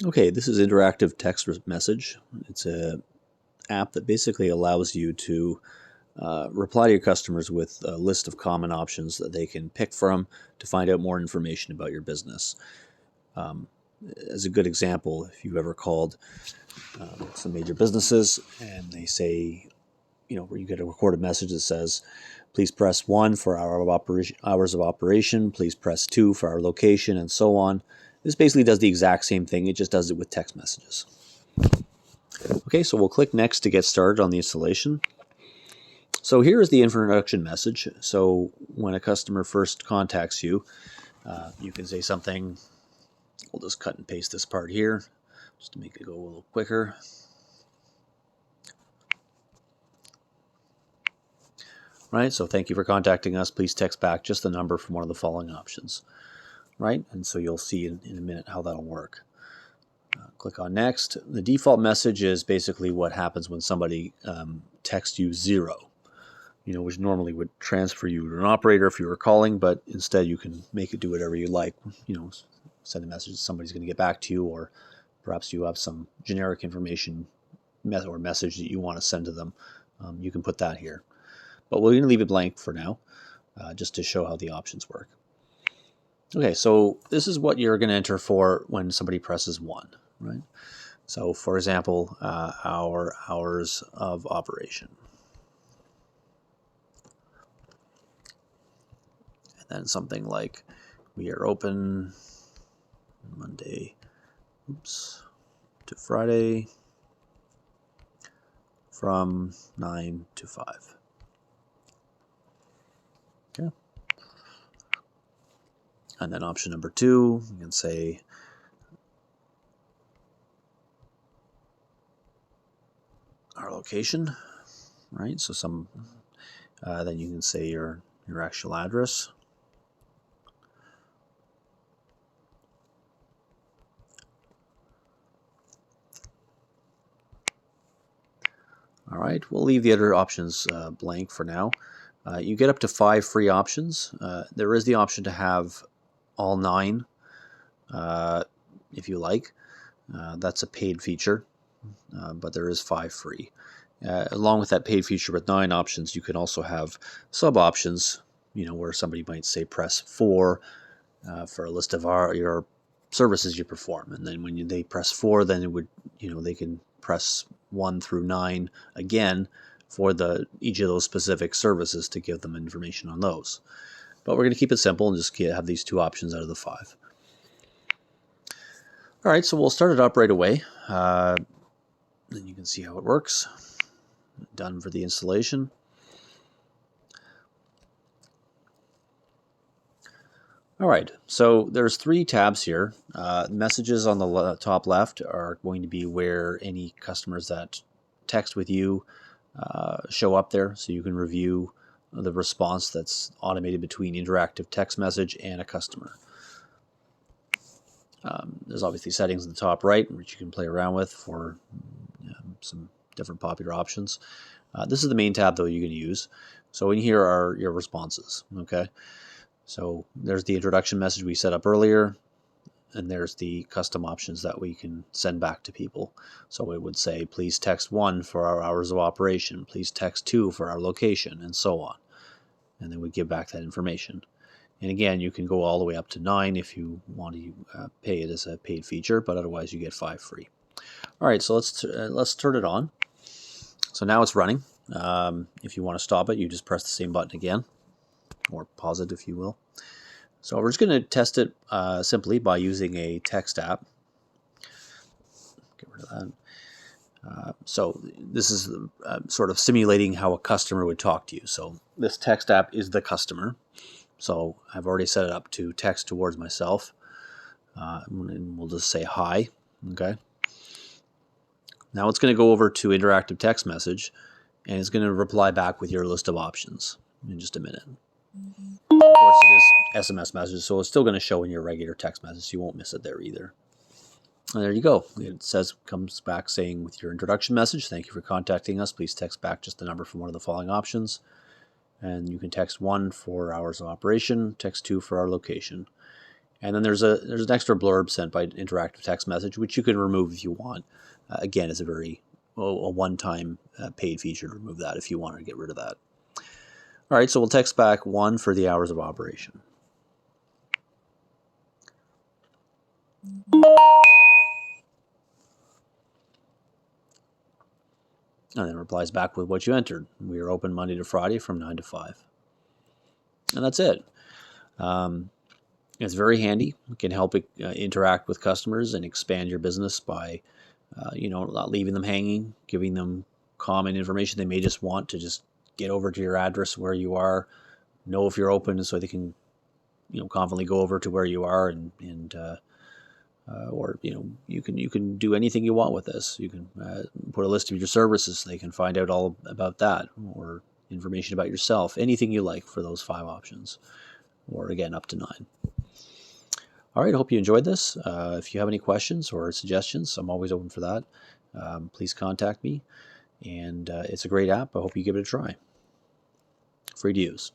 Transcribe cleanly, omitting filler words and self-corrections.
Okay, this is interactive text message. It's a app that basically allows you to reply to your customers with a list of common options that they can pick from to find out more information about your business. As a good example, if you've ever called some major businesses and they say, where you get a recorded message that says, please press 1 for hours of operation, please press 2 for our location, and so on. This basically does the exact same thing, it just does it with text messages. Okay, so we'll click Next to get started on the installation. So here is the introduction message. So when a customer first contacts you, you can say something. We'll just cut and paste this part here just to make it go a little quicker. Right, so thank you for contacting us. Please text back just the number from one of the following options. Right, and so you'll see in a minute how that'll work. Click on Next. The default message is basically what happens when somebody texts you 0. Which normally would transfer you to an operator if you were calling, but instead you can make it do whatever you like. Send a message, somebody's going to get back to you, or perhaps you have some generic information or message that you want to send to them. You can put that here. But we're going to leave it blank for now, just to show how the options work. Okay, so this is what you're going to enter for when somebody presses 1, right? So, for example, our hours of operation. And then something like, we are open Monday, to Friday from 9 to 5. Okay. And then option number 2, you can say our location, right? So then you can say your actual address. All right, we'll leave the other options blank for now. You get up to 5 free options. There is the option to have all 9 if you like. That's a paid feature, but there is 5 free. Along with that paid feature with 9 options, you can also have sub options, where somebody might say press 4 for a list of your services you perform, and then when they press 4, then it would, they can press 1 through 9 again for each of those specific services to give them information on those. But we're going to keep it simple and just have these 2 options out of the 5. All right, so we'll start it up right away. Then you can see how it works. Done for the installation. All right, so there's 3 tabs here. Messages on the top left are going to be where any customers that text with you show up there, so you can review the response that's automated between InteractiveTextMessage and a customer. There's obviously settings in the top right, which you can play around with for some different popular options. This is the main tab, though, you can use. So in here are your responses, okay? So there's the introduction message we set up earlier, and there's the custom options that we can send back to people. So it would say, please text 1 for our hours of operation, please text 2 for our location, and so on. And then we give back that information. And again, you can go all the way up to 9 if you want to pay it as a paid feature, but otherwise you get 5 free. All right, so let's turn it on. So now it's running. If you want to stop it, you just press the same button again, or pause it if you will. So we're just going to test it simply by using a text app. Get rid of that. So this is sort of simulating how a customer would talk to you. So this text app is the customer. So I've already set it up to text towards myself. And we'll just say hi. Okay. Now it's going to go over to interactive text message, and it's going to reply back with your list of options in just a minute. Of course, it is SMS messages, so it's still going to show in your regular text message, so you won't miss it there either. And there you go. It comes back saying, with your introduction message, thank you for contacting us. Please text back just the number from one of the following options. And you can text 1 for hours of operation, text 2 for our location. And then there's an extra blurb sent by InteractiveTextMessage, which you can remove if you want. Again, it's a one-time paid feature to remove that if you want to get rid of that. All right, so we'll text back 1 for the hours of operation. And then replies back with what you entered. We are open Monday to Friday from 9 to 5. And that's it. It's very handy. It can help interact with customers and expand your business by, not leaving them hanging, giving them common information they may just want to just get over to your address where you are, know if you're open, so they can, confidently go over to where you are or you can do anything you want with this. You can put a list of your services so they can find out all about that, or information about yourself, anything you like for those 5 options, or again up to 9. All right, I hope you enjoyed this. If you have any questions or suggestions, I'm always open for that. Please contact me, and it's a great app. I hope you give it a try. Free to use.